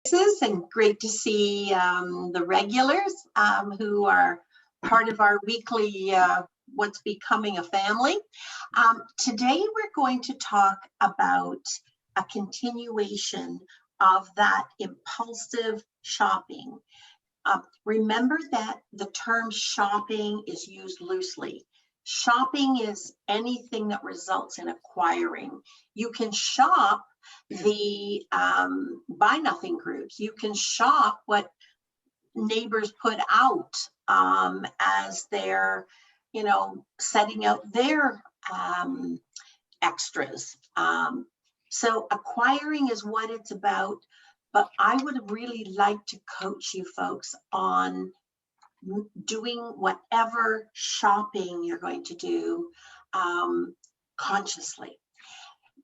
And great to see the regulars who are part of our weekly What's Becoming a Family. Today we're going to talk about a continuation of that impulsive shopping. Remember that the term shopping is used loosely. Shopping is anything that results in acquiring. You can shop the buy nothing groups. You can shop what neighbors put out as they're, setting out their extras. So acquiring is what it's about, but I would really like to coach you folks on doing whatever shopping you're going to do consciously.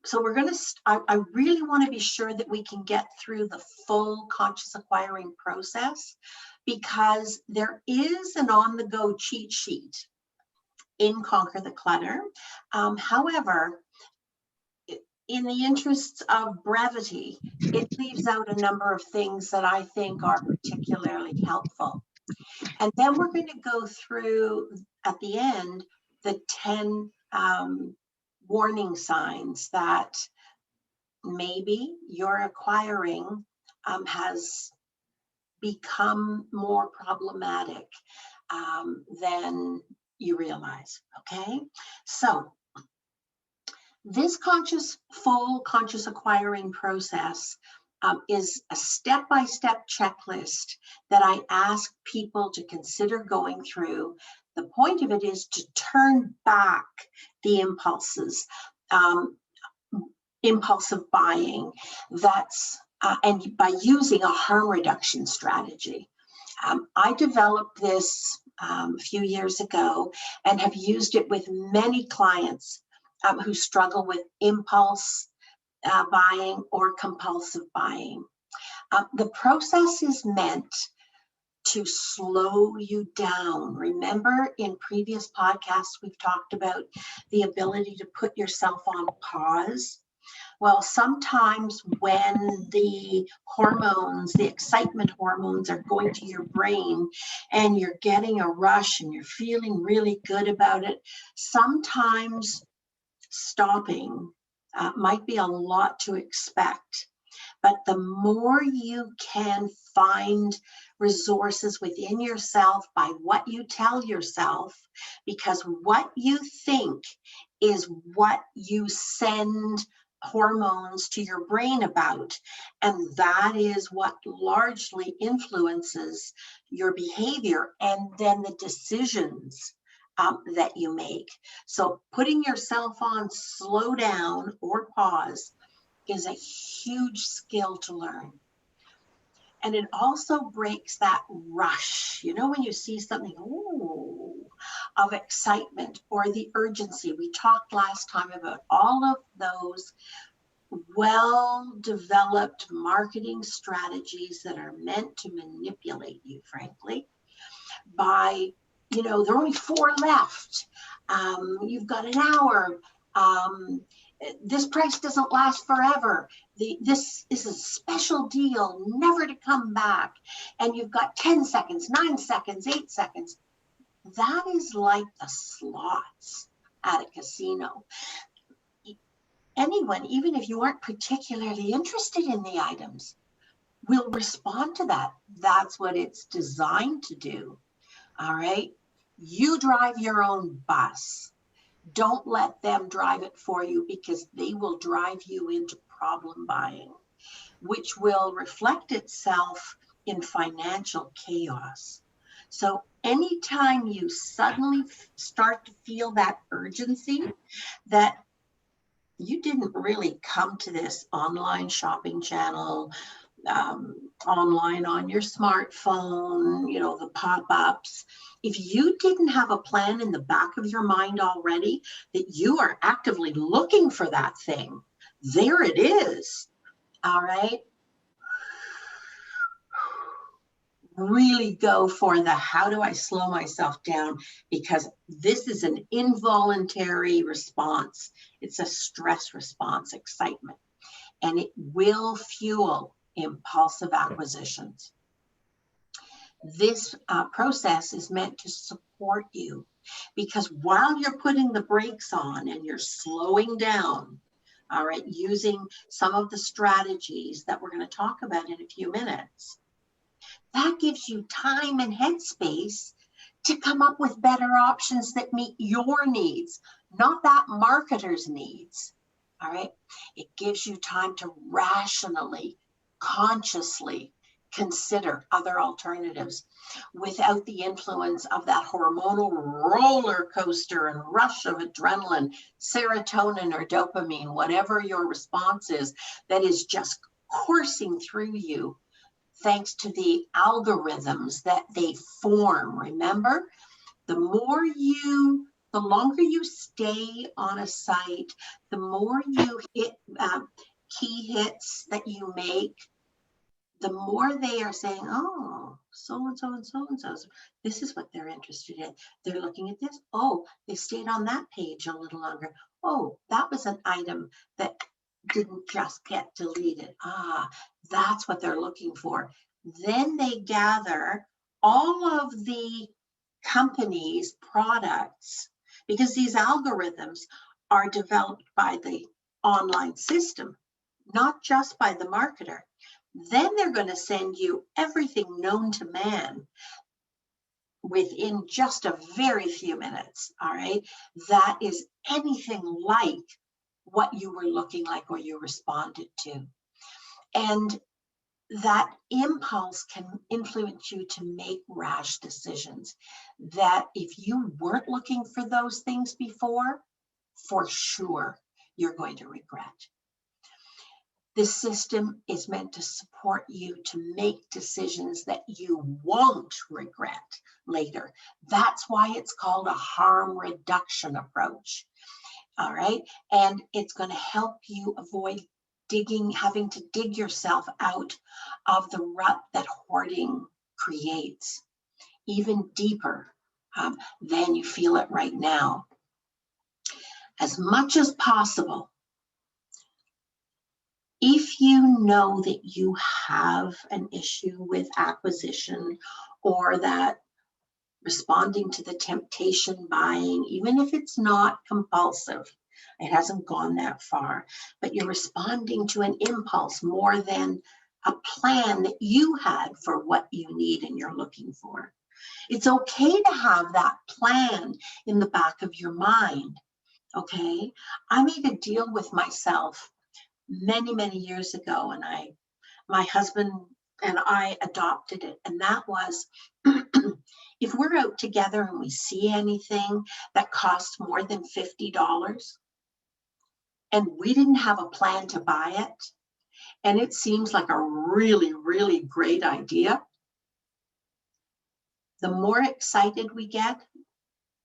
So we're going to, I really want to be sure that we can get through the full conscious acquiring process, because there is an on-the-go cheat sheet in Conquer the Clutter. However, in the interests of brevity, it leaves out a number of things that I think are particularly helpful. And then we're going to go through at the end the 10 warning signs that maybe your acquiring has become more problematic than you realize. Okay, so this full conscious acquiring process is a step-by-step checklist that I ask people to consider going through. The point of it is to turn back the impulsive buying, and by using a harm reduction strategy. I developed this a few years ago and have used it with many clients who struggle with impulse buying or compulsive buying. The process is meant to slow you down. Remember, in previous podcasts, we've talked about the ability to put yourself on pause. Well, sometimes when the hormones, the excitement hormones are going to your brain and you're getting a rush and you're feeling really good about it, sometimes stopping might be a lot to expect. But the more you can find resources within yourself by what you tell yourself, because what you think is what you send hormones to your brain about, and that is what largely influences your behavior and then the decisions that you make. So putting yourself on slow down or pause is a huge skill to learn. And it also breaks that rush, when you see something, of excitement or the urgency. We talked last time about all of those well-developed marketing strategies that are meant to manipulate you, frankly, by, there are only 4 left. You've got an hour. This price doesn't last forever. This is a special deal, never to come back. And you've got 10 seconds, 9 seconds, 8 seconds. That is like the slots at a casino. Anyone, even if you aren't particularly interested in the items, will respond to that. That's what it's designed to do. All right? You drive your own bus. Don't let them drive it for you, because they will drive you into problem buying, which will reflect itself in financial chaos. So anytime you suddenly start to feel that urgency, that you didn't really come to this online shopping channel, online on your smartphone, the pop-ups. If you didn't have a plan in the back of your mind already that you are actively looking for that thing, there it is. All right. Really go for the how do I slow myself down, because this is an involuntary response. It's a stress response, excitement, and it will fuel impulsive acquisitions. This process is meant to support you, because while you're putting the brakes on and you're slowing down, all right, using some of the strategies that we're going to talk about in a few minutes, that gives you time and headspace to come up with better options that meet your needs, not that marketer's needs. All right. It gives you time to rationally, consciously consider other alternatives without the influence of that hormonal roller coaster and rush of adrenaline, serotonin or dopamine, whatever your response is, that is just coursing through you thanks to the algorithms that they form. Remember, the longer you stay on a site, the more you hit key hits that you make, the more they are saying, oh, so-and-so and so-and-so, this is what they're interested in. They're looking at this. Oh, they stayed on that page a little longer. Oh, that was an item that didn't just get deleted. Ah, that's what they're looking for. Then they gather all of the companies' products, because these algorithms are developed by the online system, not just by the marketer. Then they're going to send you everything known to man within just a very few minutes, all right? That is anything like what you were looking like or you responded to. And that impulse can influence you to make rash decisions that if you weren't looking for those things before, for sure, you're going to regret. This system is meant to support you to make decisions that you won't regret later. That's why it's called a harm reduction approach. All right. And it's going to help you avoid having to dig yourself out of the rut that hoarding creates, even deeper than you feel it right now. As much as possible, if you know that you have an issue with acquisition or that responding to the temptation buying, even if it's not compulsive, it hasn't gone that far, but you're responding to an impulse more than a plan that you had for what you need and you're looking for. It's okay to have that plan in the back of your mind, okay? I made a deal with myself many, many years ago, and my husband and I adopted it, and that was if we're out together and we see anything that costs more than $50 and we didn't have a plan to buy it, and it seems like a really, really great idea, the more excited we get,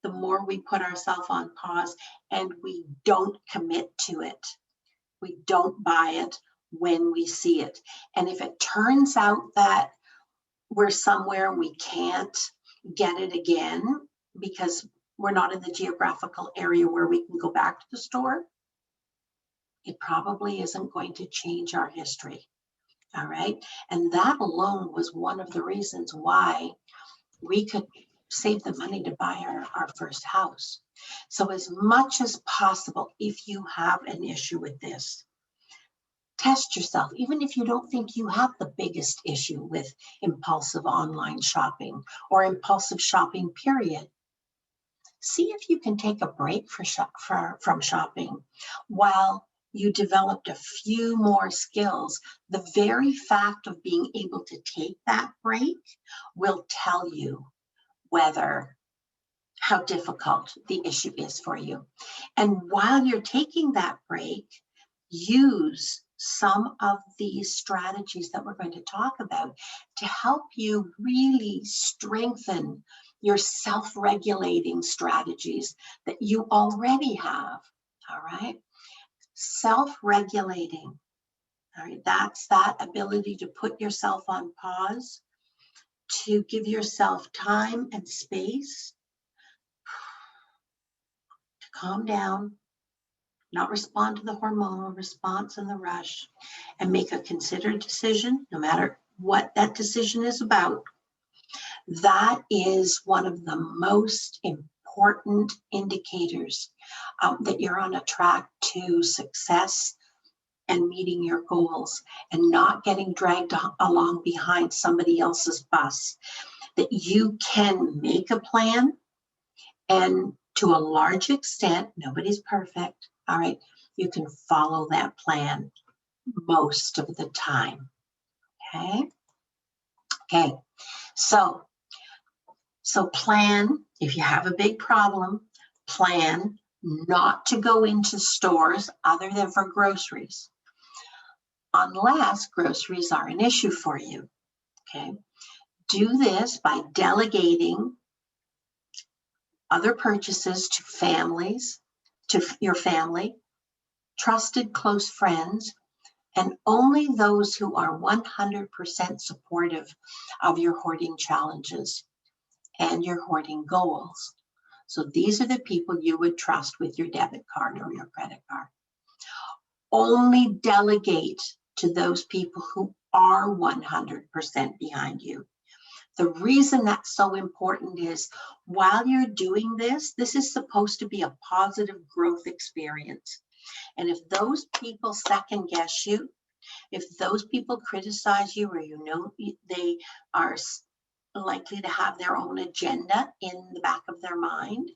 the more we put ourselves on pause and we don't commit to it. We don't buy it when we see it. And if it turns out that we're somewhere we can't get it again because we're not in the geographical area where we can go back to the store, it probably isn't going to change our history. All right. And that alone was one of the reasons why we could save the money to buy our first house. So as much as possible, if you have an issue with this, test yourself, even if you don't think you have the biggest issue with impulsive online shopping or impulsive shopping, period. See if you can take a break from shopping while you developed a few more skills. The very fact of being able to take that break will tell you how difficult the issue is for you. And while you're taking that break, use some of these strategies that we're going to talk about to help you really strengthen your self-regulating strategies that you already have. All right. Self-regulating. All right. That's that ability to put yourself on pause, to give yourself time and space to calm down, not respond to the hormonal response and the rush, and make a considered decision, no matter what that decision is about. That is one of the most important indicators that you're on a track to success and meeting your goals and not getting dragged along behind somebody else's bus. That you can make a plan, and to a large extent, nobody's perfect, all right, you can follow that plan most of the time. Okay, so plan, if you have a big problem, plan not to go into stores other than for groceries, unless groceries are an issue for you. Okay, do this by delegating other purchases to families, to your family, trusted close friends, and only those who are 100% supportive of your hoarding challenges and your hoarding goals. So these are the people you would trust with your debit card or your credit card. Only delegate to those people who are 100% behind you. The reason that's so important is while you're doing this, this is supposed to be a positive growth experience. And if those people second guess you, if those people criticize you, or you know they are likely to have their own agenda in the back of their mind,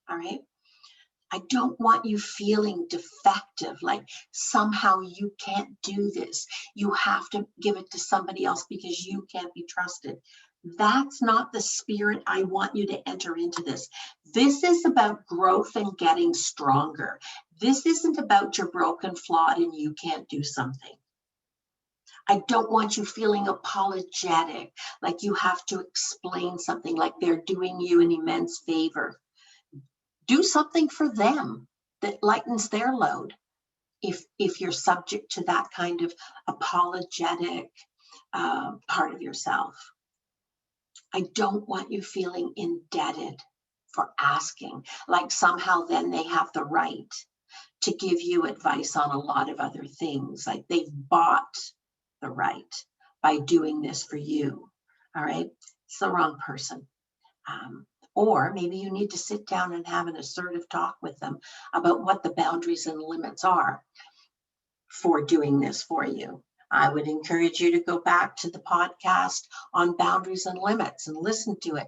all right, I don't want you feeling defective, like somehow you can't do this. You have to give it to somebody else because you can't be trusted. That's not the spirit I want you to enter into this. This is about growth and getting stronger. This isn't about you're broken, flawed, and you can't do something. I don't want you feeling apologetic, like you have to explain something, like they're doing you an immense favor. Do something for them that lightens their load if you're subject to that kind of apologetic part of yourself. I don't want you feeling indebted for asking, like somehow then they have the right to give you advice on a lot of other things, like they've bought the right by doing this for you. All right, it's the wrong person. Or maybe you need to sit down and have an assertive talk with them about what the boundaries and limits are for doing this for you. I would encourage you to go back to the podcast on boundaries and limits and listen to it.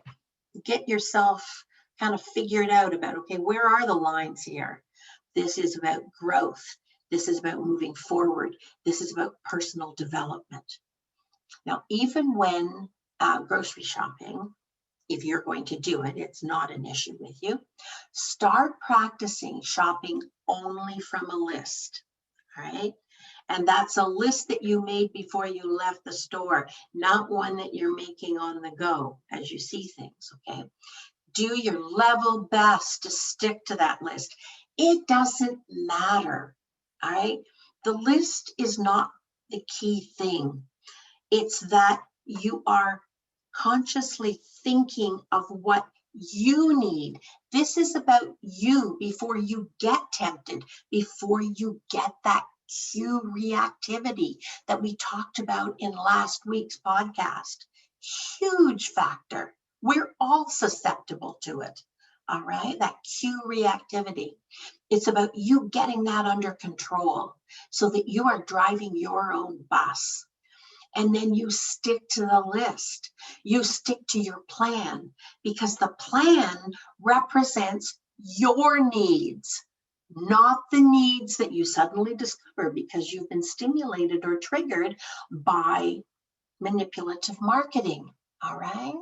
Get yourself kind of figured out about, okay, where are the lines here? This is about growth. This is about moving forward. This is about personal development. Now, even when grocery shopping, if you're going to do it, it's not an issue with you. Start practicing shopping only from a list, all right? And that's a list that you made before you left the store, not one that you're making on the go as you see things, okay? Do your level best to stick to that list. It doesn't matter, all right? The list is not the key thing. It's that you are consciously thinking of what you need. This is about you before you get tempted, before you get that cue reactivity that we talked about in last week's podcast. Huge factor. We're all susceptible to it. All right, that cue reactivity. It's about you getting that under control so that you are driving your own bus. And then you stick to the list. You stick to your plan because the plan represents your needs, not the needs that you suddenly discover because you've been stimulated or triggered by manipulative marketing. All right.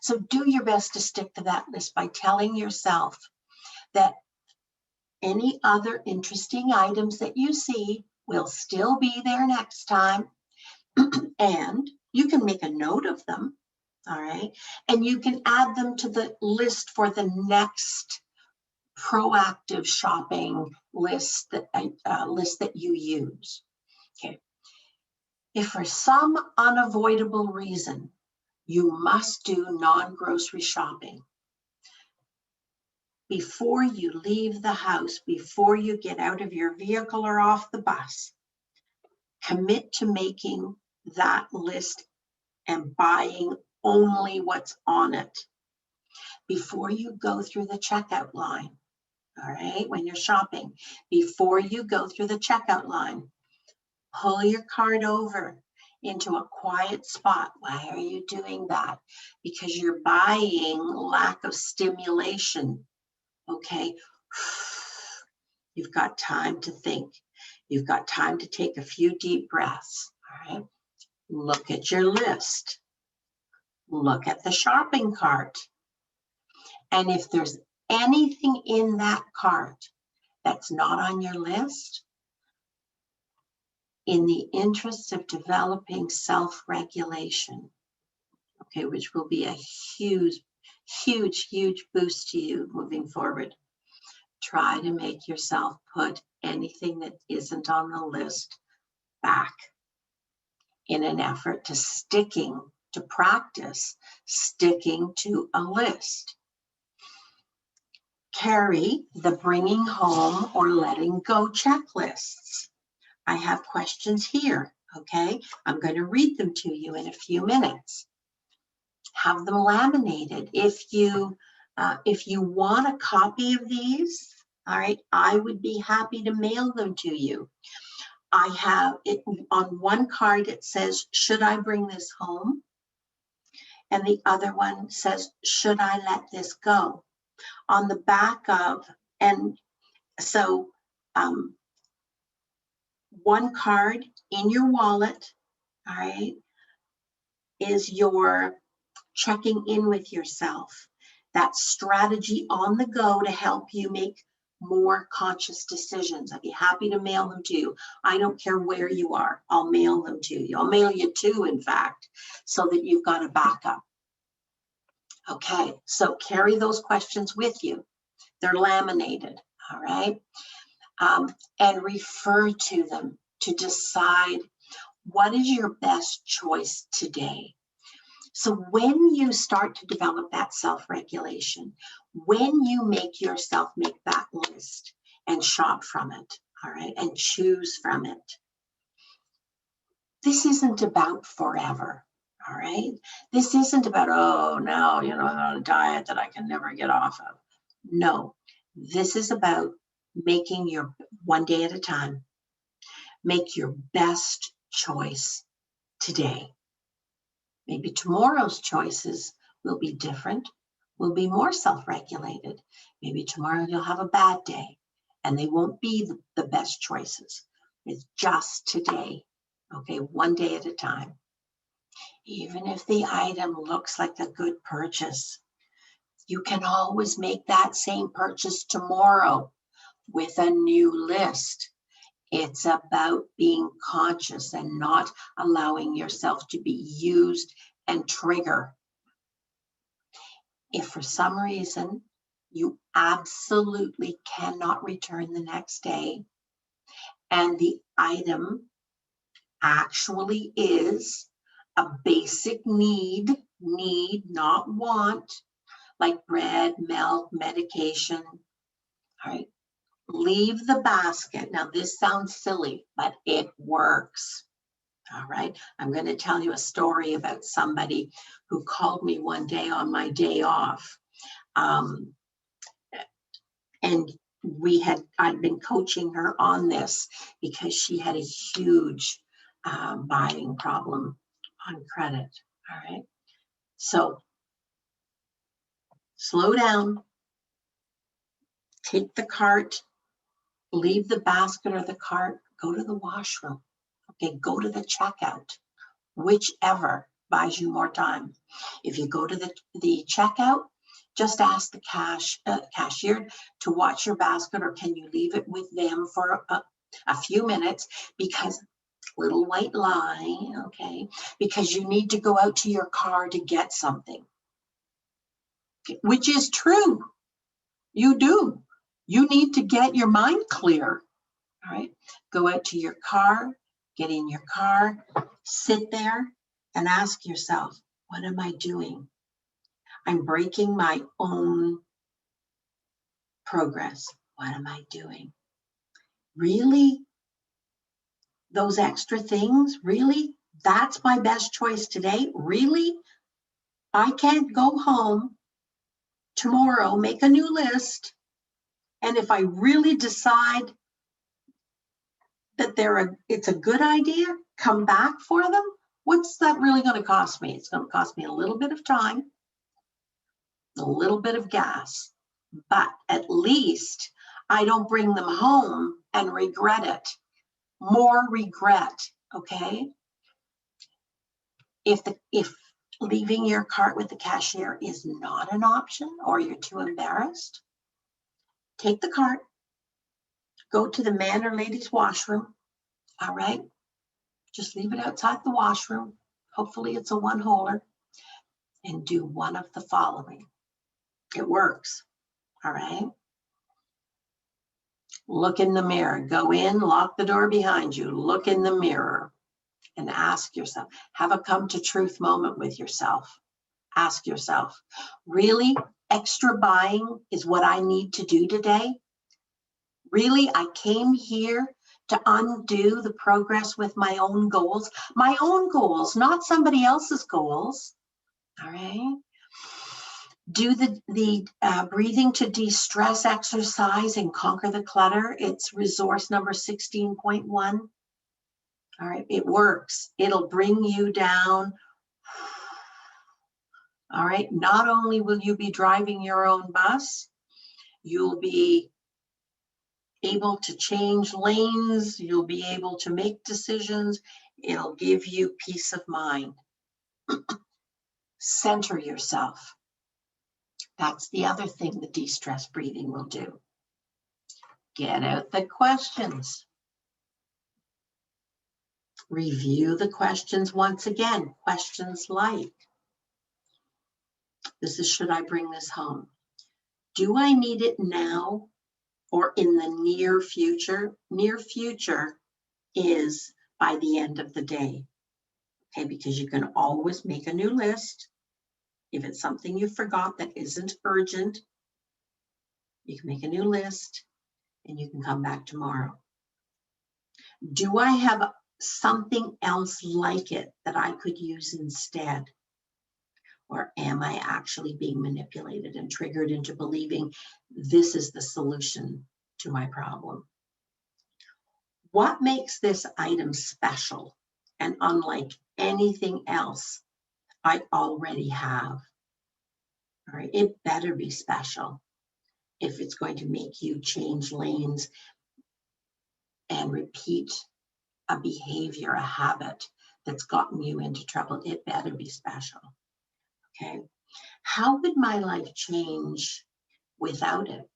So do your best to stick to that list by telling yourself that any other interesting items that you see will still be there next time. And you can make a note of them, all right? And you can add them to the list for the next proactive shopping list that you use, okay? If for some unavoidable reason you must do non-grocery shopping, before you leave the house, before you get out of your vehicle or off the bus, commit to making that list and buying only what's on it. Before you go through the checkout line, all right, when you're shopping, before you go through the checkout line, pull your cart over into a quiet spot. Why are you doing that? Because you're buying lack of stimulation, okay? You've got time to think. You've got time to take a few deep breaths, all right? Look at your list. Look at the shopping cart. And if there's anything in that cart that's not on your list, in the interest of developing self-regulation, okay, which will be a huge, huge, huge boost to you moving forward, try to make yourself put anything that isn't on the list back in an effort to practice sticking to a list. Carry the bringing home or letting go checklists. I have questions here, okay? I'm going to read them to you in a few minutes. Have them laminated. If you want a copy of these, all right, I would be happy to mail them to you. I have it on one card, it says, should I bring this home? And the other one says, should I let this go? On the back of, and so one card in your wallet, all right, is your checking in with yourself. That strategy on the go to help you make more conscious decisions. I'd be happy to mail them to you. I don't care where you are. I'll mail them to you. I'll mail you two, in fact, so that you've got a backup. Okay, so carry those questions with you. They're laminated, all right? And refer to them to decide what is your best choice today. So when you start to develop that self-regulation, when you make yourself make that list and shop from it, all right, and choose from it, this isn't about forever, all right? This isn't about, oh, no, I'm on a diet that I can never get off of. No, this is about making your one day at a time, make your best choice today. Maybe tomorrow's choices will be different, will be more self-regulated. Maybe tomorrow you'll have a bad day and they won't be the best choices. It's just today, okay, one day at a time. Even if the item looks like a good purchase, you can always make that same purchase tomorrow with a new list. It's about being conscious and not allowing yourself to be used and trigger. If for some reason you absolutely cannot return the next day and the item actually is a basic need, not want, like bread, milk, medication, all right, leave the basket. Now, this sounds silly, but it works. All right. I'm going to tell you a story about somebody who called me one day on my day off. And I'd been coaching her on this because she had a huge buying problem on credit. All right. So slow down, take the cart, leave the basket or the cart, go to the washroom. Okay, go to the checkout, whichever buys you more time. If you go to the checkout, just ask the cashier to watch your basket, or can you leave it with them for a few minutes, because little white lie, okay, because you need to go out to your car to get something, which is true. You do. You need to get your mind clear. All right, go out to your car, get in your car, sit there and ask yourself, what am I doing? I'm breaking my own progress. What am I doing? Really? Those extra things? Really? That's my best choice today? Really? I can't go home tomorrow, make a new list, and if I really decide that it's a good idea, come back for them? What's that really going to cost me? It's going to cost me a little bit of time, a little bit of gas, but at least I don't bring them home and regret it. More regret, okay? If leaving your cart with the cashier is not an option or you're too embarrassed, take the cart, go to the man or lady's washroom, all right? Just leave it outside the washroom. Hopefully it's a one-holer, and do one of the following. It works, all right? Look in the mirror. Go in, lock the door behind you. Look in the mirror and ask yourself, have a come to truth moment with yourself. Ask yourself, really, extra buying is what I need to do today? Really, I came here to undo the progress with my own goals, not somebody else's goals, all right? Do the breathing to de-stress exercise and conquer the clutter. It's resource number 16.1. All right, it works. It'll bring you down. All right, not only will you be driving your own bus, you'll be able to change lanes, you'll be able to make decisions. It'll give you peace of mind. Center yourself. That's the other thing the de-stress breathing will do. Get out the questions. Review the questions once again. Questions like, this is, should I bring this home? Do I need it now or in the near future? Near future is by the end of the day, okay? Because you can always make a new list. If it's something you forgot that isn't urgent, you can make a new list and you can come back tomorrow. Do I have something else like it that I could use instead? Or am I actually being manipulated and triggered into believing this is the solution to my problem? What makes this item special and unlike anything else I already have? All right, it better be special if it's going to make you change lanes and repeat a behavior, a habit that's gotten you into trouble. It better be special, okay? How would my life change without it?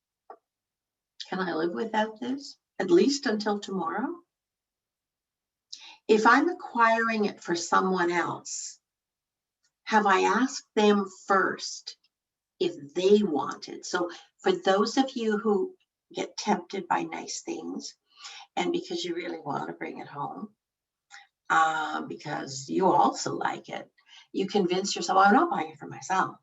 Can I live without this, at least until tomorrow? If I'm acquiring it for someone else, have I asked them first if they want it? So for those of you who get tempted by nice things, and because you really want to bring it home, because you also like it, you convince yourself, I'm not buying it for myself.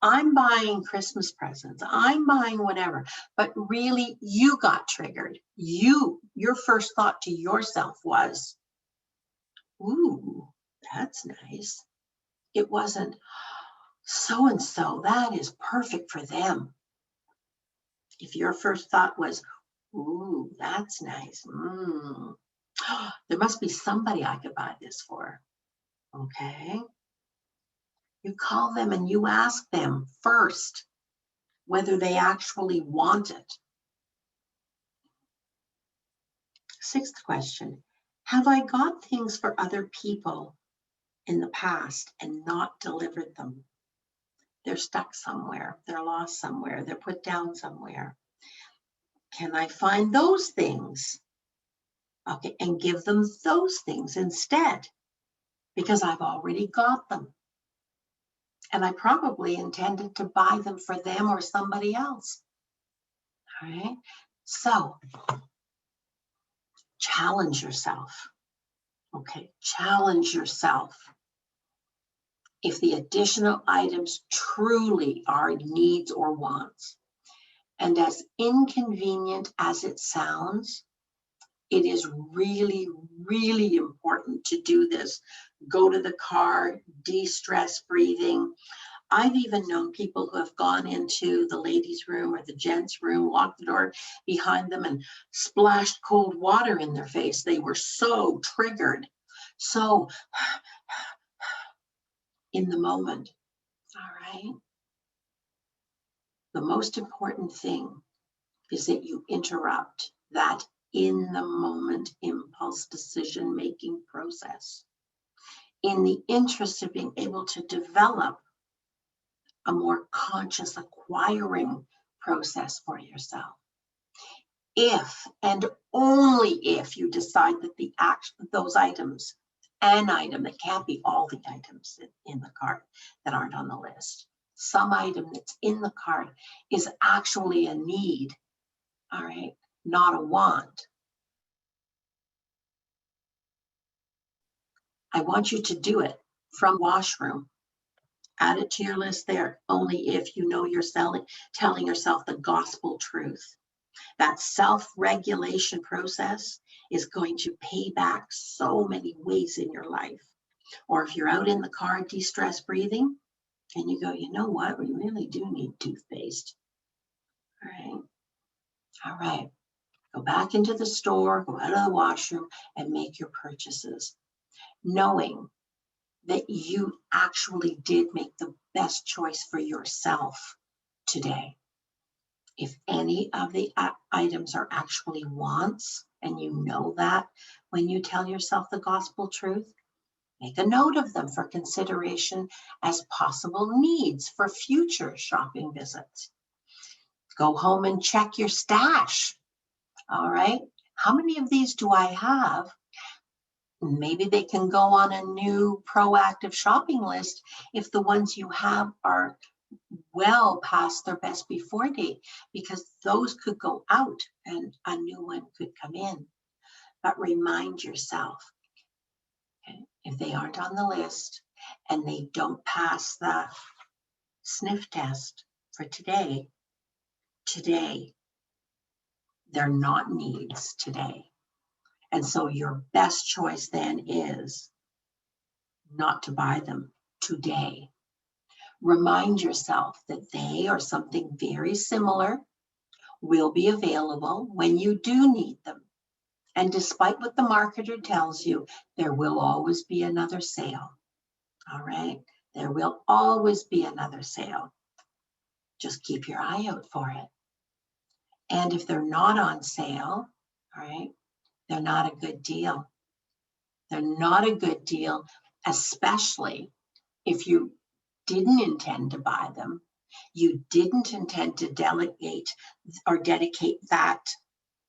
I'm buying Christmas presents. I'm buying whatever. But really, you got triggered. Your first thought to yourself was, ooh, that's nice. It wasn't, so-and-so, that is perfect for them. If your first thought was, ooh, that's nice. There must be somebody I could buy this for. Okay. You call them and you ask them first whether they actually want it. Sixth question, have I got things for other people in the past and not delivered them? They're stuck somewhere, they're lost somewhere, they're put down somewhere. Can I find those things? Okay, and give them those things instead, because I've already got them. And I probably intended to buy them for them or somebody else. All right, so challenge yourself. Okay, challenge yourself. If the additional items truly are needs or wants, And as inconvenient as it sounds, it is really, really important to do this. Go to the car, de-stress breathing. I've even known people who have gone into the ladies' room or the gents' room, locked the door behind them, and splashed cold water in their face. They were so triggered. So, in the moment, all right? The most important thing is that you interrupt that in the moment impulse decision-making process in the interest of being able to develop a more conscious acquiring process for yourself. If and only if you decide that those items, an item that can't be all the items in the cart that aren't on the list, some item that's in the cart is actually a need, all right, not a want. I want you to do it from washroom. Add it to your list there, only if you know you're telling yourself the gospel truth. That self-regulation process is going to pay back so many ways in your life. Or if you're out in the car, de-stress breathing, and you go, you know what, we really do need toothpaste. All right. Go back into the store, go out of the washroom, and make your purchases, knowing that you actually did make the best choice for yourself today. If any of the items are actually wants, and you know that when you tell yourself the gospel truth, make a note of them for consideration as possible needs for future shopping visits. Go home and check your stash. All right. How many of these do I have? Maybe they can go on a new proactive shopping list if the ones you have are well past their best before date, because those could go out and a new one could come in. But remind yourself, okay, if they aren't on the list and they don't pass the sniff test for today, they're not needs today. And so your best choice then is not to buy them today. Remind yourself that they or something very similar will be available when you do need them. And despite what the marketer tells you, there will always be another sale. All right? There will always be another sale. Just keep your eye out for it. And if they're not on sale, all right, they're not a good deal. They're not a good deal, especially if you didn't intend to buy them. You didn't intend to delegate or dedicate that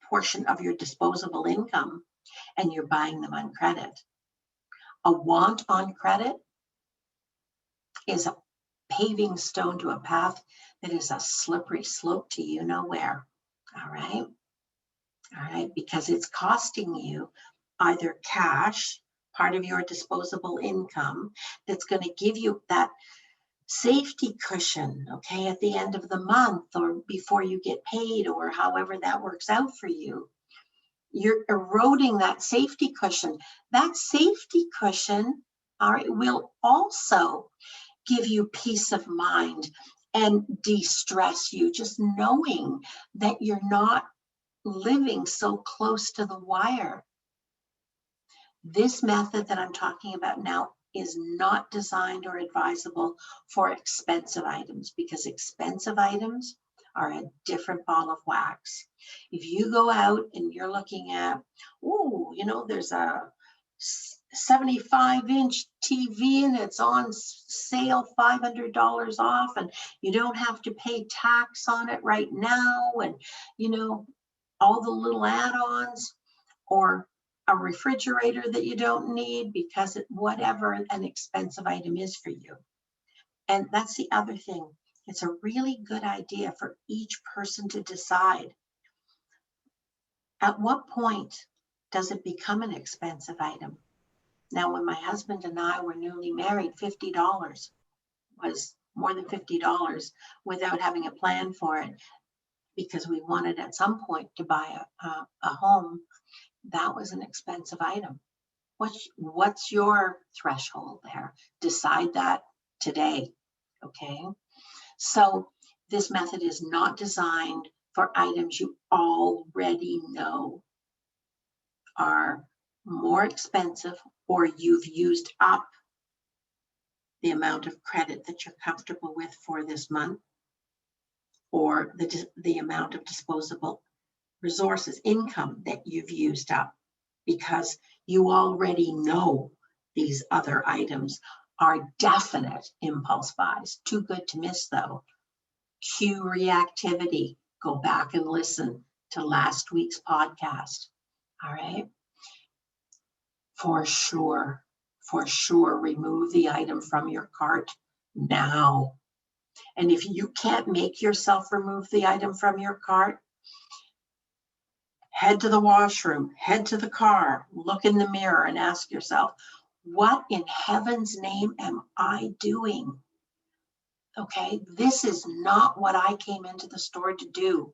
portion of your disposable income, and you're buying them on credit. A want on credit is a paving stone to a path that is a slippery slope to you know where. All right, because it's costing you either cash, part of your disposable income, that's going to give you that safety cushion, okay, at the end of the month or before you get paid or however that works out for you. You're eroding that safety cushion. That safety cushion, all right, will also give you peace of mind and de-stress you, just knowing that you're not living so close to the wire. This method that I'm talking about now is not designed or advisable for expensive items, because expensive items are a different ball of wax. If you go out and you're looking at, oh, you know, there's a 75-inch TV and it's on sale, $500 off, and you don't have to pay tax on it right now, and you know, all the little add-ons, or a refrigerator that you don't need because whatever an expensive item is for you. And that's the other thing. It's a really good idea for each person to decide, at what point does it become an expensive item? Now, when my husband and I were newly married, $50 was more than $50 without having a plan for it. because we wanted at some point to buy a home, that was an expensive item. What's your threshold there? Decide that today, okay? So this method is not designed for items you already know are more expensive, or you've used up the amount of credit that you're comfortable with for this month, or the amount of disposable resources, income that you've used up, because you already know these other items are definite impulse buys. Too good to miss though. Cue reactivity. Go back and listen to last week's podcast. All right. For sure, remove the item from your cart now. And if you can't make yourself remove the item from your cart, head to the washroom, head to the car, look in the mirror and ask yourself, what in heaven's name am I doing? Okay, this is not what I came into the store to do.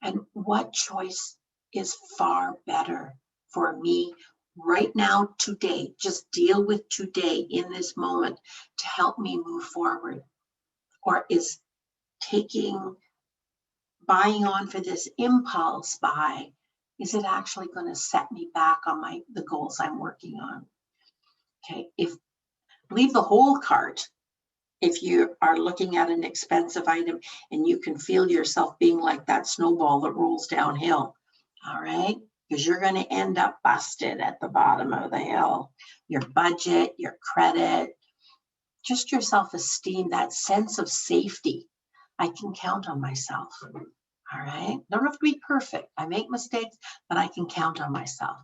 And what choice is far better for me right now, today? Just deal with today in this moment to help me move forward. Or is buying on for this impulse buy, is it actually going to set me back on the goals I'm working on? Okay, leave the whole cart if you are looking at an expensive item and you can feel yourself being like that snowball that rolls downhill, all right? Because you're going to end up busted at the bottom of the hill. Your budget, your credit, just your self-esteem, that sense of safety. I can count on myself, all right? Don't have to be perfect. I make mistakes, but I can count on myself.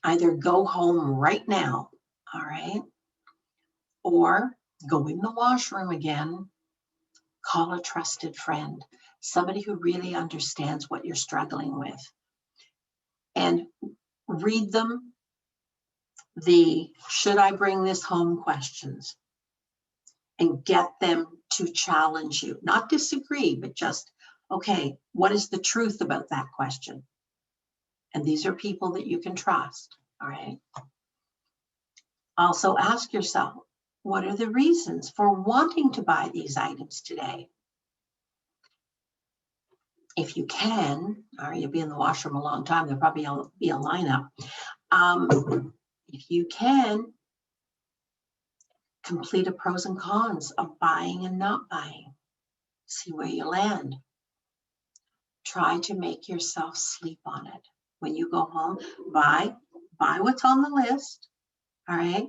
Either go home right now, all right? Or go in the washroom again, call a trusted friend, somebody who really understands what you're struggling with, and read them the should I bring this home questions and get them to challenge you, not disagree, but just, okay, what is the truth about that question? And these are people that you can trust, all right? Also ask yourself, what are the reasons for wanting to buy these items today? If you can, or you'll be in the washroom a long time, there'll probably be a lineup. If you can, complete a pros and cons of buying and not buying. See where you land. Try to make yourself sleep on it. When you go home, buy what's on the list, all right?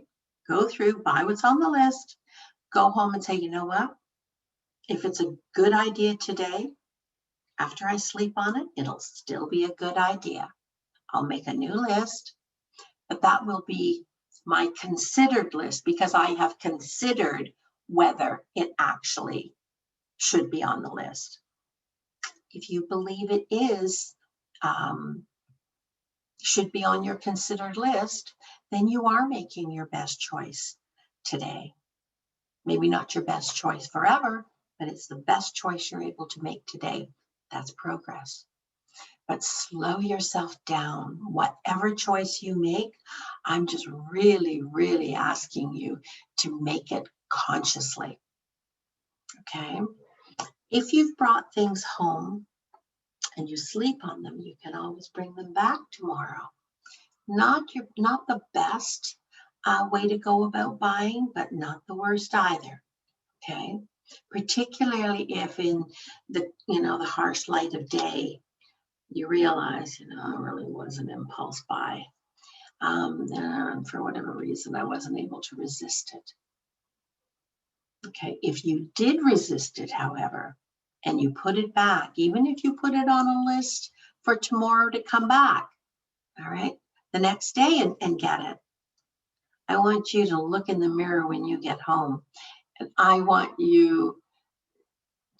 Go through, buy what's on the list, go home and say, you know what? If it's a good idea today, after I sleep on it, it'll still be a good idea. I'll make a new list, but that will be my considered list because I have considered whether it actually should be on the list. If you believe it is, should be on your considered list, then you are making your best choice today. Maybe not your best choice forever, but it's the best choice you're able to make today. That's progress. But slow yourself down. Whatever choice you make, I'm just really, really asking you to make it consciously. Okay? If you've brought things home and you sleep on them, you can always bring them back tomorrow. Not the best way to go about buying, but not the worst either. Okay? Particularly if in the harsh light of day, you realize, it really was an impulse buy. And for whatever reason, I wasn't able to resist it. Okay, if you did resist it, however, and you put it back, even if you put it on a list for tomorrow to come back, all right, the next day and get it, I want you to look in the mirror when you get home. And I want you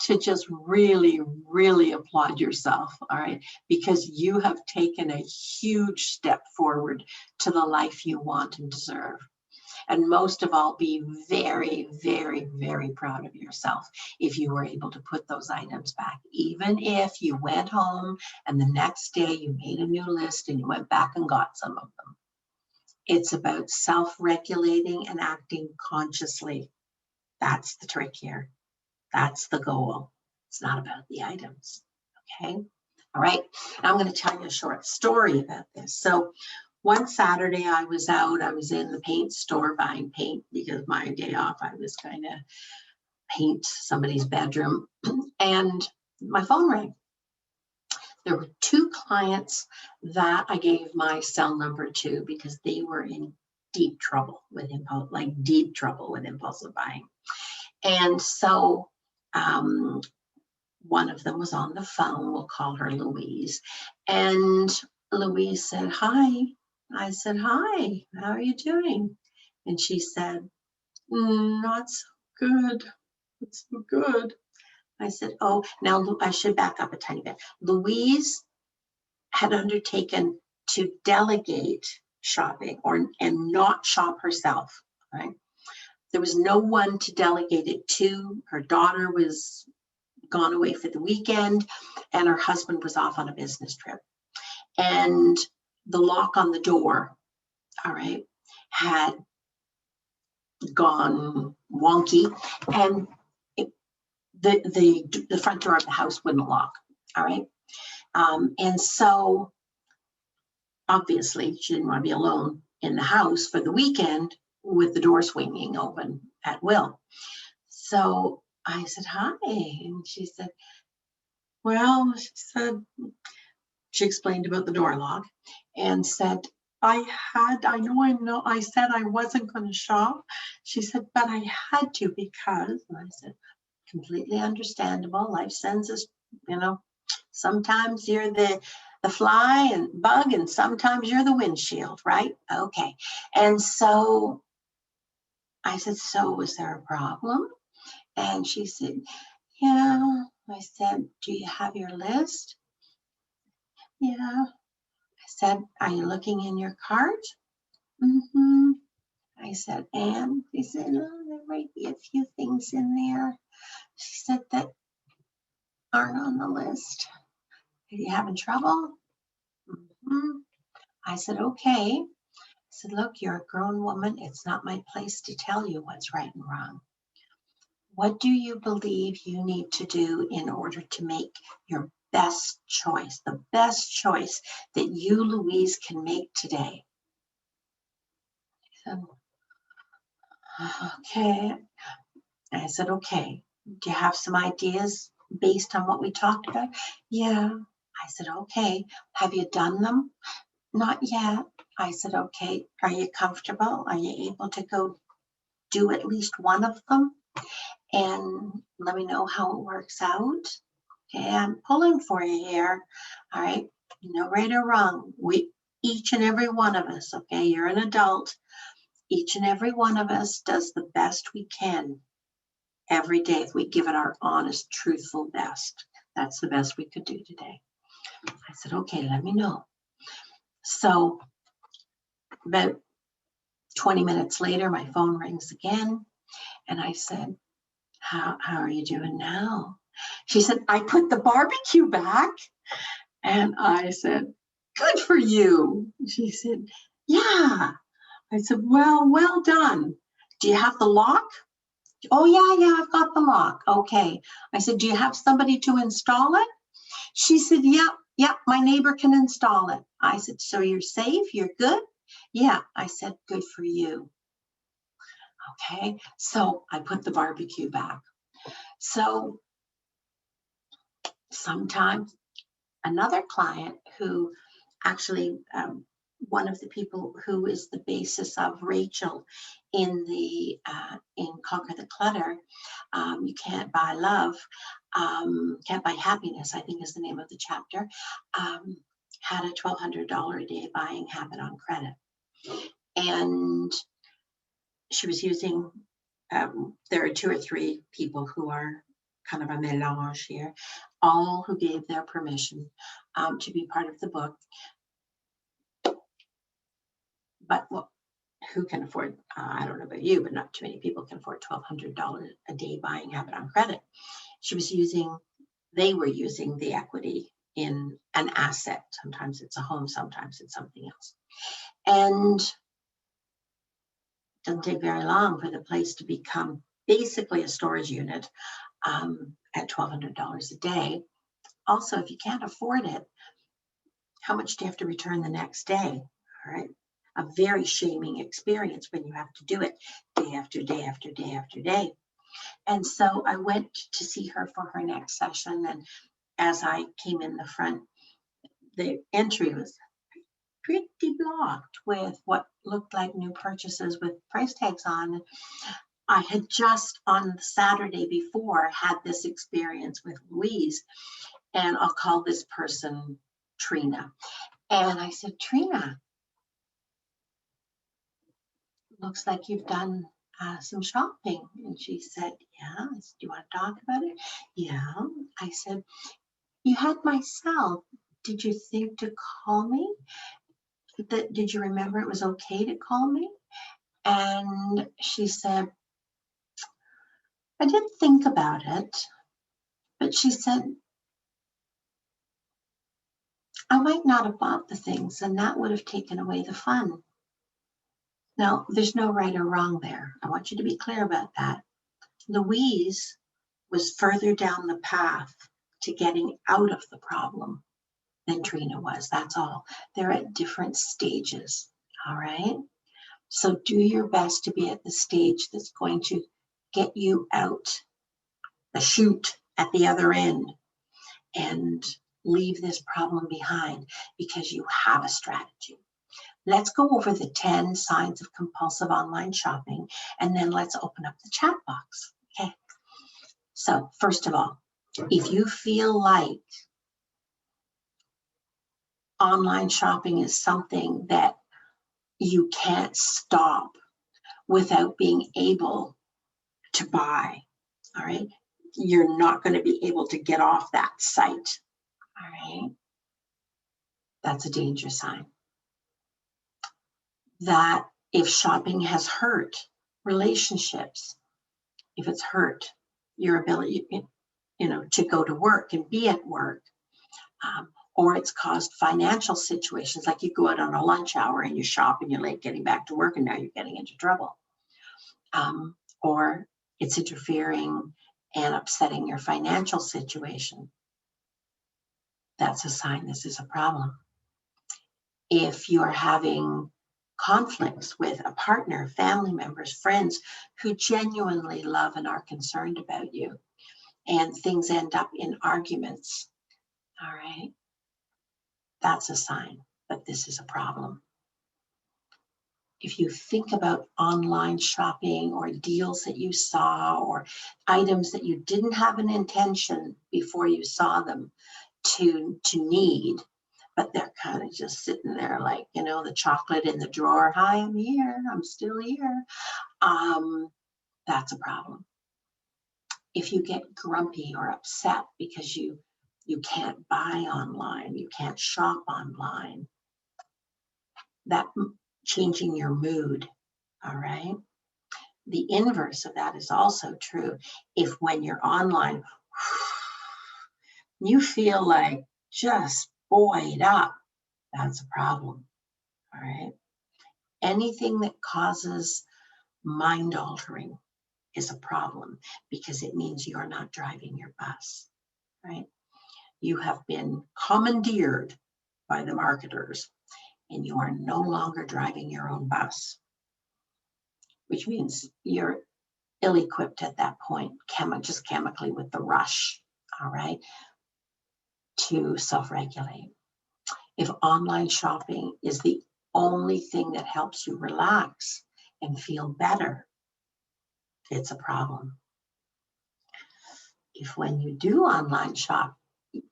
to just really, really applaud yourself, all right? Because you have taken a huge step forward to the life you want and deserve. And most of all, be very, very, very proud of yourself if you were able to put those items back. Even if you went home and the next day you made a new list and you went back and got some of them. It's about self-regulating and acting consciously. That's the trick here. That's the goal. It's not about the items. Okay? All right. I'm going to tell you a short story about this. So one Saturday I was out. I was in the paint store buying paint because my day off I was going to paint somebody's bedroom. And my phone rang. There were two clients that I gave my cell number to because they were in deep trouble with impulsive buying. And so one of them was on the phone. We'll call her Louise. And Louise said, "Hi." I said, "Hi, how are you doing?" And she said, "Not so good. It's so good." I said, "Oh, now I should back up a tiny bit." Louise had undertaken to delegate shopping and not shop herself, right? There was no one to delegate it to. Her daughter was gone away for the weekend and her husband was off on a business trip. And the lock on the door, all right, had gone wonky and the front door of the house wouldn't lock, all right? And so obviously she didn't want to be alone in the house for the weekend with the door swinging open at will. So I said, "Hi." And she said, "Well," she explained about the door lock and said, I said I wasn't going to shop." She said, "But I had to because," and I said, "Completely understandable. Life sends us, sometimes you're the fly and bug and sometimes you're the windshield, right?" Okay. And so I said, "So was there a problem?" And she said, "Yeah." I said, "Do you have your list?" "Yeah." I said, "Are you looking in your cart?" "Mm-hmm." I said, "And?" She said, "Oh, there might be a few things in there." She said, "That aren't on the list. Are you having trouble?" "Mm-hmm." I said, "Okay." I said, "Look, you're a grown woman. It's not my place to tell you what's right and wrong. What do you believe you need to do in order to make your best choice, the best choice that you, Louise, can make today?" I said, "Okay." I said, "Okay. Do you have some ideas based on what we talked about?" "Yeah." I said, "Okay. Have you done them?" "Not yet." I said, "Okay. Are you comfortable? Are you able to go do at least one of them? And let me know how it works out." Okay, I'm pulling for you here. All right. No right or wrong. Each and every one of us, okay, you're an adult. Each and every one of us does the best we can every day if we give it our honest, truthful best. That's the best we could do today. I said, "Okay, let me know." So about 20 minutes later, my phone rings again. And I said, how are you doing now?" She said, "I put the barbecue back." And I said, "Good for you." She said, "Yeah." I said, well done. "Do you have the lock?" "Oh, yeah, I've got the lock." "Okay." I said, "Do you have somebody to install it?" She said, Yep, my neighbor can install it." I said, "So you're safe? You're good?" "Yeah." I said, "Good for you." Okay. So I put the barbecue back. So sometimes another client who actually, one of the people who is the basis of Rachel in Conquer the Clutter, You Can't Buy Love, Can't Buy Happiness, I think is the name of the chapter, had a $1,200 a day buying habit on credit. And she was using, there are 2 or 3 people who are kind of a melange here, all who gave their permission to be part of the book. But who can afford, I don't know about you, but not too many people can afford $1,200 a day buying habit on credit. They were using the equity in an asset. Sometimes it's a home, sometimes it's something else. And it doesn't take very long for the place to become basically a storage unit at $1,200 a day. Also, if you can't afford it, how much do you have to return the next day? All right. A very shaming experience when you have to do it day after day after day after day. And so I went to see her for her next session. And as I came in the front, the entry was pretty blocked with what looked like new purchases with price tags on. I had just on the Saturday before had this experience with Louise, and I'll call this person Trina. And I said, Trina, looks like you've done some shopping. And she said, yeah. I said, do you want to talk about it? Yeah. I said, you had my cell. Did you think to call me? Did you remember it was okay to call me? And she said, I did think about it, but she said, I might not have bought the things, and that would have taken away the fun. Now, there's no right or wrong there. I want you to be clear about that. Louise was further down the path to getting out of the problem than Trina was. That's all. They're at different stages. All right. So do your best to be at the stage that's going to get you out the chute at the other end and leave this problem behind because you have a strategy. Let's go over the 10 signs of compulsive online shopping, and then let's open up the chat box. Okay. So first of all, if you feel like online shopping is something that you can't stop without being able to buy, all right, you're not going to be able to get off that site, all right? That's a danger sign. That if shopping has hurt relationships, if it's hurt your ability, to go to work and be at work, or it's caused financial situations, like you go out on a lunch hour and you shop and you're late getting back to work and now you're getting into trouble. Or it's interfering and upsetting your financial situation. That's a sign this is a problem. If you're having conflicts with a partner, family members, friends who genuinely love and are concerned about you, and things end up in arguments, all right, that's a sign that this is a problem. If you think about online shopping or deals that you saw or items that you didn't have an intention before you saw them to need, but they're kind of just sitting there like, the chocolate in the drawer. Hi, I'm here. I'm still here. That's a problem. If you get grumpy or upset because you can't buy online, you can't shop online, that changing your mood, all right? The inverse of that is also true. If when you're online, you feel like just buoyed up, that's a problem, all right? Anything that causes mind altering is a problem because it means you're not driving your bus, right? You have been commandeered by the marketers and you are no longer driving your own bus, which means you're ill-equipped at that point, just chemically with the rush, all right, to self-regulate. If online shopping is the only thing that helps you relax and feel better, it's a problem. If when you do online shop,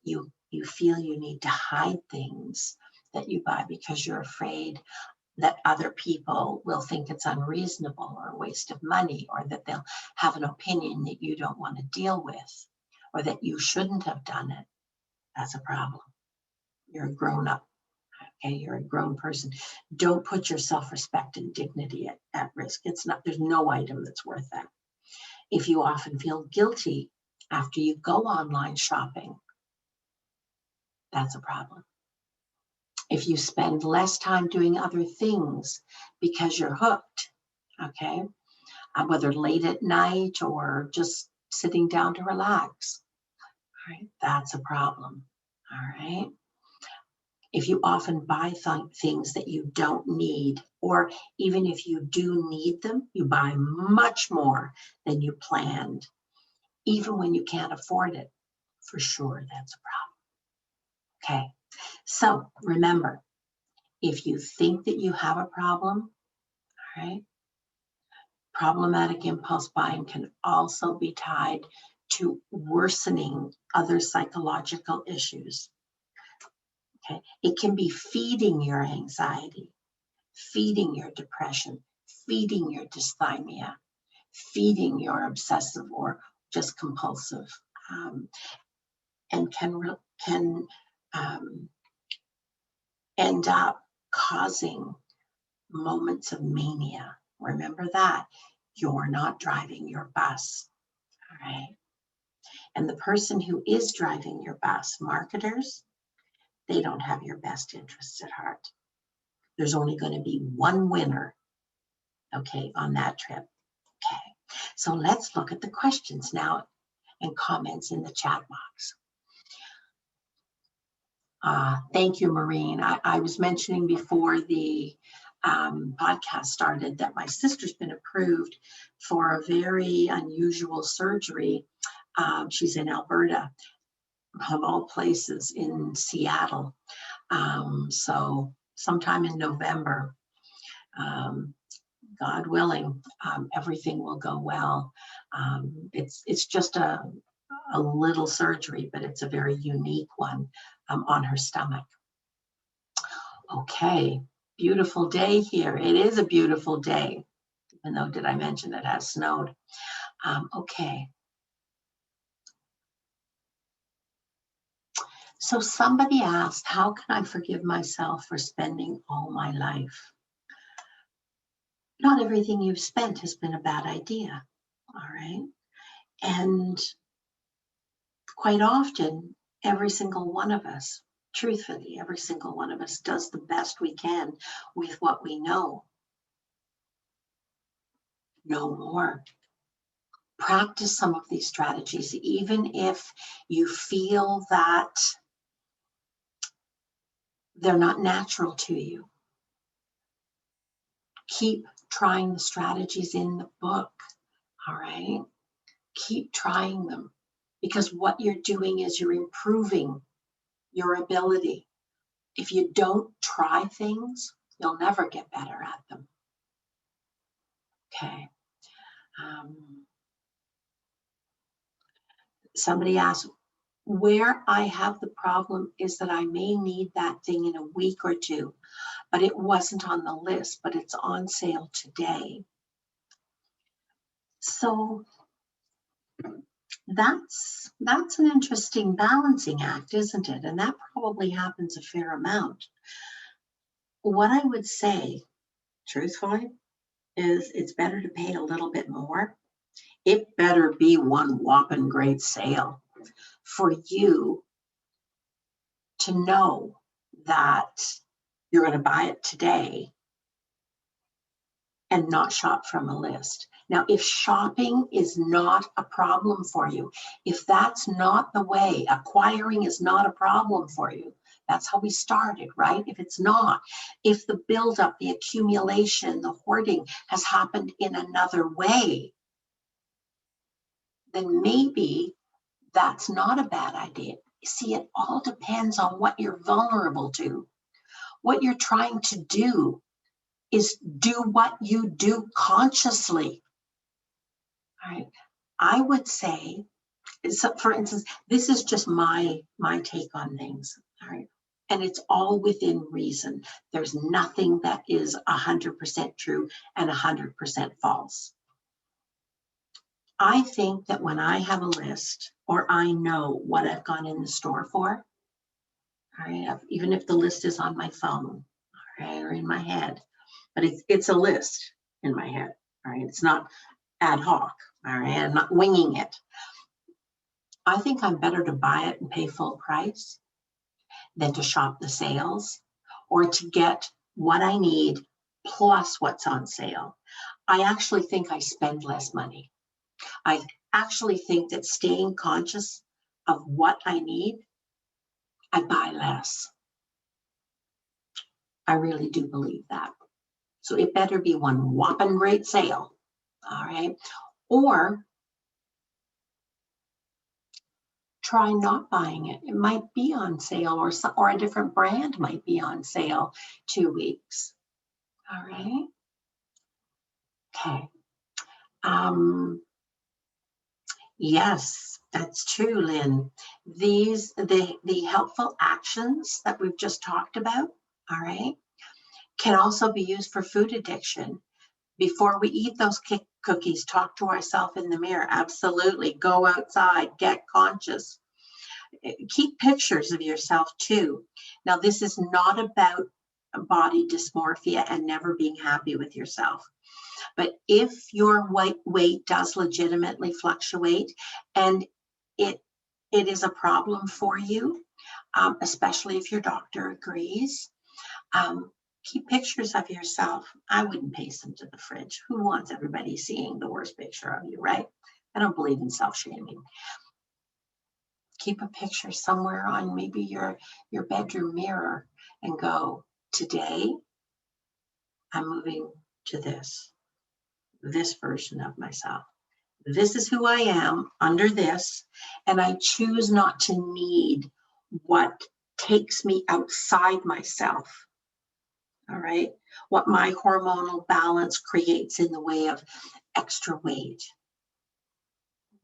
you feel you need to hide things that you buy because you're afraid that other people will think it's unreasonable or a waste of money, or that they'll have an opinion that you don't want to deal with, or that you shouldn't have done it, that's a problem. You're a grown up, Okay, you're a grown person. Don't put your self-respect and dignity at risk. There's no item that's worth that. If you often feel guilty after you go online shopping, that's a problem. If you spend less time doing other things because you're hooked, okay, whether late at night or just sitting down to relax, all right, that's a problem, all right? If you often buy things that you don't need, or even if you do need them, you buy much more than you planned, even when you can't afford it, for sure, that's a problem. Okay, so remember, if you think that you have a problem, all right, problematic impulse buying can also be tied to worsening other psychological issues. Okay, it can be feeding your anxiety, feeding your depression, feeding your dysthymia, feeding your obsessive or just compulsive, and can end up causing moments of mania. Remember that. You're not driving your bus, all right? And the person who is driving your bus, marketers, they don't have your best interests at heart. There's only going to be one winner, okay, on that trip. Okay, so let's look at the questions now and comments in the chat box. Thank you, Maureen. I was mentioning before the podcast started that my sister's been approved for a very unusual surgery. She's in Alberta, of all places, in Seattle. So sometime in November, God willing, everything will go well. It's just a little surgery, but it's a very unique one on her stomach. Okay, beautiful day here. It is a beautiful day, even though, did I mention it has snowed? Okay. So somebody asked, how can I forgive myself for spending all my life? Not everything you've spent has been a bad idea, all right? And quite often, every single one of us, truthfully, every single one of us does the best we can with what we know. No more. Practice some of these strategies, even if you feel that they're not natural to you. Keep trying the strategies in the book, all right? Keep trying them, because what you're doing is you're improving your ability. If you don't try things, you'll never get better at them. Okay. Somebody asked, where I have the problem is that I may need that thing in a week or two, but it wasn't on the list, but it's on sale today. So that's an interesting balancing act, isn't it? And that probably happens a fair amount. What I would say, truthfully, is it's better to pay a little bit more. It better be one whopping great sale for you to know that you're going to buy it today and not shop from a list. Now, if shopping is not a problem for you, if that's not the way, acquiring is not a problem for you, that's how we started, right? If it's not, if the buildup, the accumulation, the hoarding has happened in another way, then maybe that's not a bad idea. See, it all depends on what you're vulnerable to. What you're trying to do is do what you do consciously. All right. I would say, so for instance, this is just my take on things. All right. And it's all within reason. There's nothing that is 100% true and 100% false. I think that when I have a list or I know what I've gone in the store for, all right, even if the list is on my phone, all right, or in my head, but it's a list in my head, all right? It's not ad hoc, all right? I'm not winging it. I think I'm better to buy it and pay full price than to shop the sales or to get what I need plus what's on sale. I actually think I spend less money. I actually think that staying conscious of what I need, I buy less. I really do believe that. So it better be one whopping great sale, all right? Or try not buying it. It might be on sale, or a different brand might be on sale 2 weeks. All right. Okay. Yes, that's true, Lynn. The helpful actions that we've just talked about, all right, can also be used for food addiction. Before we eat those cookies, talk to ourselves in the mirror. Absolutely. Go outside, get conscious. Keep pictures of yourself too. Now, this is not about body dysmorphia and never being happy with yourself. But if your weight does legitimately fluctuate and it is a problem for you, especially if your doctor agrees, keep pictures of yourself. I wouldn't paste them to the fridge. Who wants everybody seeing the worst picture of you, right? I don't believe in self-shaming. Keep a picture somewhere on maybe your bedroom mirror and go, today I'm moving to this version of myself. This is who I am under this, and I choose not to need what takes me outside myself. All right, what my hormonal balance creates in the way of extra weight.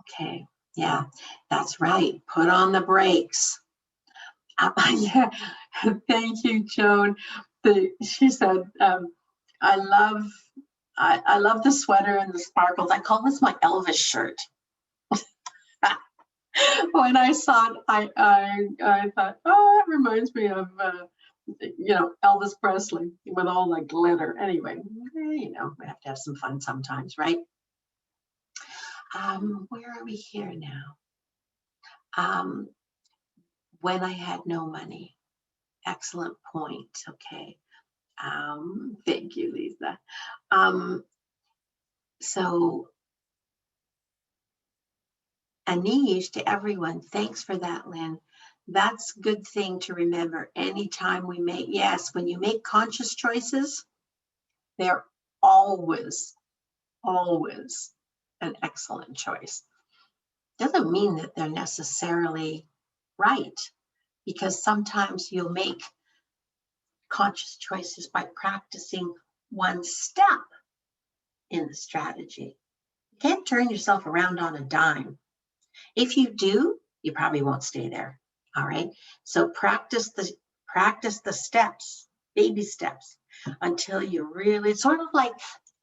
Okay, yeah, that's right. Put on the brakes. Yeah, thank you, Joan. She said, I love the sweater and the sparkles. I call this my Elvis shirt. When I saw it, I thought, oh, it reminds me of Elvis Presley with all the glitter. Anyway, we have to have some fun sometimes, right? Where are we here now? When I had no money. Excellent point. Okay. Thank you, Lisa. So Anish, to everyone, thanks for that, Lynn. That's a good thing to remember anytime we make, yes, when you make conscious choices, they're always an excellent choice. Doesn't mean that they're necessarily right, because sometimes you'll make conscious choices by practicing one step in the strategy. You can't turn yourself around on a dime. If you do, you probably won't stay there. All right. So practice the steps, baby steps, until you really, it's sort of like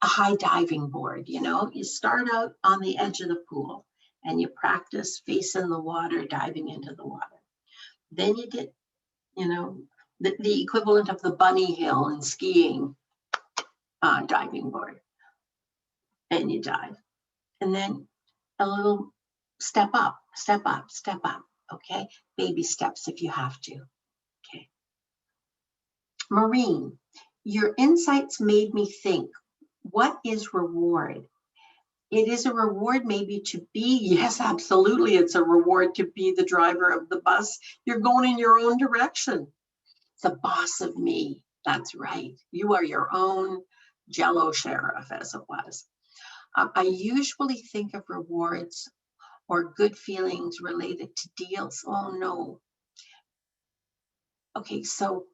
a high diving board. You start out on the edge of the pool and you practice facing the water, diving into the water. Then you get, the equivalent of the bunny hill in skiing diving board, and you dive. And then a little step up. Okay. Baby steps if you have to. Okay. Maureen, your insights made me think, what is reward? It is a reward maybe to be, yes, absolutely. It's a reward to be the driver of the bus. You're going in your own direction. The boss of me. That's right. You are your own Jello sheriff, as it was. I usually think of rewards or good feelings related to deals. Oh no. Okay, so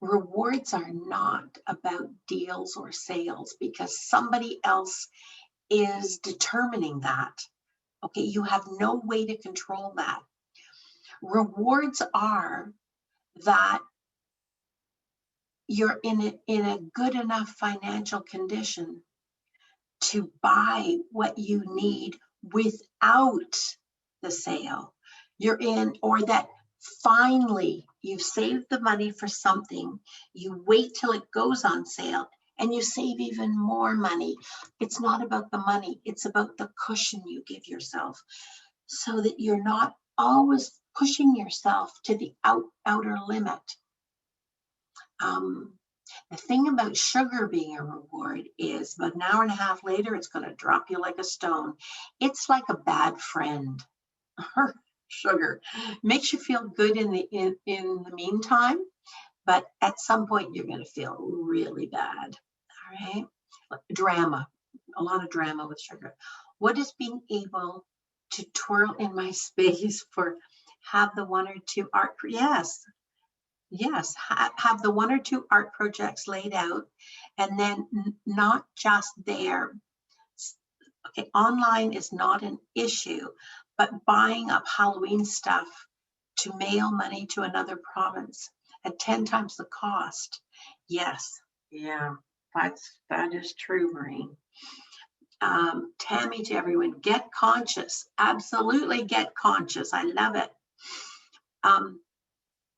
rewards are not about deals or sales because somebody else is determining that. Okay, you have no way to control that. Rewards are that you're in a good enough financial condition to buy what you need without the sale. You're in, or that finally you've saved the money for something, you wait till it goes on sale, and you save even more money. It's not about the money, it's about the cushion you give yourself so that you're not always pushing yourself to the outer limit. The thing about sugar being a reward is about an hour and a half later, it's going to drop you like a stone. It's like a bad friend. Sugar makes you feel good in the meantime, but at some point you're going to feel really bad. All right. Drama, a lot of drama with sugar. What is being able to twirl in my space for have the one or two art? Yes, have the one or two art projects laid out, and then not just there. Okay, online is not an issue, but buying up Halloween stuff to mail money to another province at 10 times the cost. Yes, yeah, that is true, Maureen. Tammy, to everyone, get conscious. Absolutely get conscious. I love it.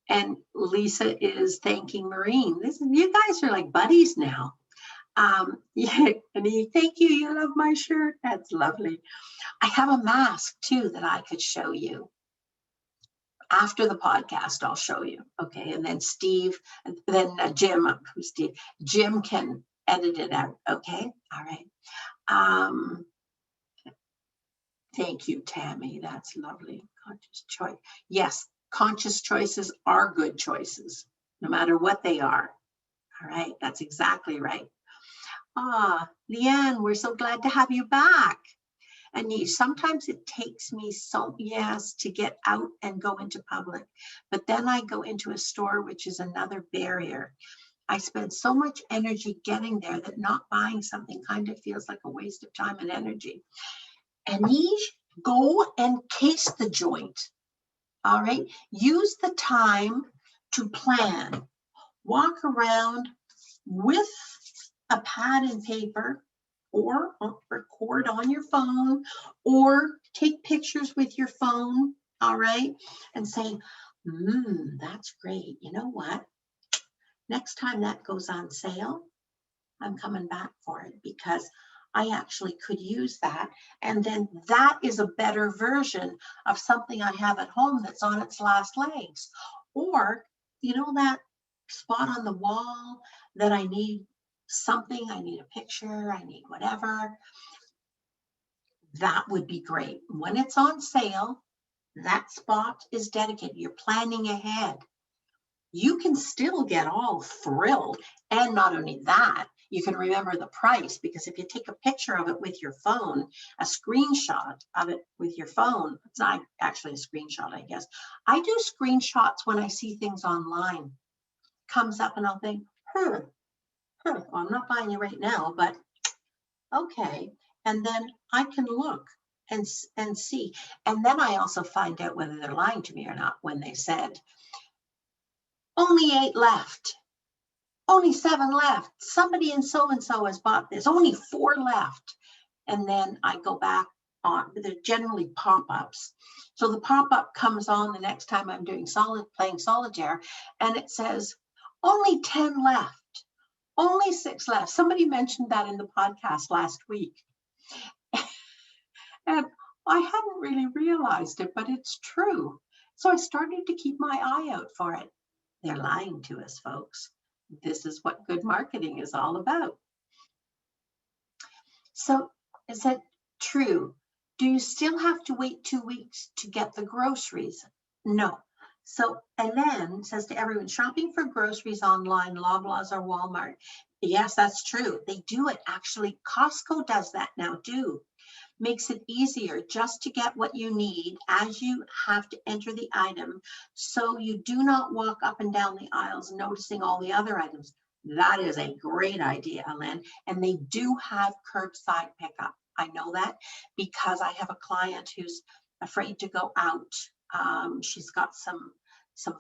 And Lisa is thanking Maureen. You guys are like buddies now. Yeah, and thank you. You love my shirt. That's lovely. I have a mask too that I could show you. After the podcast, I'll show you. Okay. And then Jim can edit it out. Okay. All right. Thank you, Tammy. That's lovely. Conscious choice. Yes, conscious choices are good choices, no matter what they are. All right. That's exactly right. Leanne, we're so glad to have you back. And sometimes it takes me to get out and go into public, but then I go into a store, which is another barrier. I spend so much energy getting there that not buying something kind of feels like a waste of time and energy. Anish, go and case the joint. All right. Use the time to plan. Walk around with a pad and paper, or record on your phone, or take pictures with your phone, all right, and say, that's great. You know what? Next time that goes on sale, I'm coming back for it because I actually could use that. And then that is a better version of something I have at home that's on its last legs. Or, that spot on the wall that I need something, I need a picture, I need whatever. That would be great. When it's on sale, that spot is dedicated. You're planning ahead. You can still get all thrilled. And not only that, you can remember the price, because if you take a picture of it with your phone, a screenshot of it with your phone, it's not actually a screenshot, I guess. I do screenshots when I see things online. Comes up and I'll think, well, I'm not buying it right now, but okay. And then I can look and see. And then I also find out whether they're lying to me or not when they said, only 8 left. Only 7 left. Somebody in so-and-so has bought this. Only 4 left. And then I go back on. They're generally pop-ups. So the pop-up comes on the next time I'm playing solitaire, and it says, only 10 left. Only 6 left. Somebody mentioned that in the podcast last week. And I hadn't really realized it, but it's true. So I started to keep my eye out for it. They're lying to us, folks. This is what good marketing is all about. So is that true? Do you still have to wait 2 weeks to get the groceries? No. So Ellen says to everyone, shopping for groceries online, Loblaws or Walmart. Yes, that's true. They do it. Actually, Costco does that now too. Makes it easier just to get what you need as you have to enter the item, so you do not walk up and down the aisles noticing all the other items. That is a great idea, Ellen. And they do have curbside pickup. I know that because I have a client who's afraid to go out. She's got some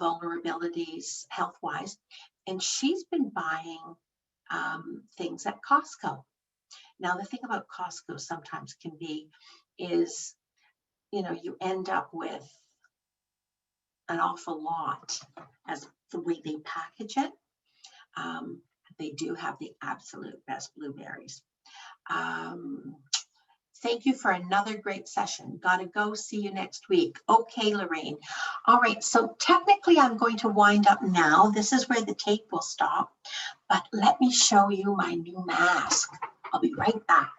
vulnerabilities health-wise, and she's been buying things at Costco. Now, the thing about Costco sometimes can be is, you end up with an awful lot as the way they package it. They do have the absolute best blueberries. Thank you for another great session. Gotta go. See you next week. Okay, Lorraine. All right, so technically I'm going to wind up now. This is where the tape will stop, but let me show you my new mask. I'll be right back.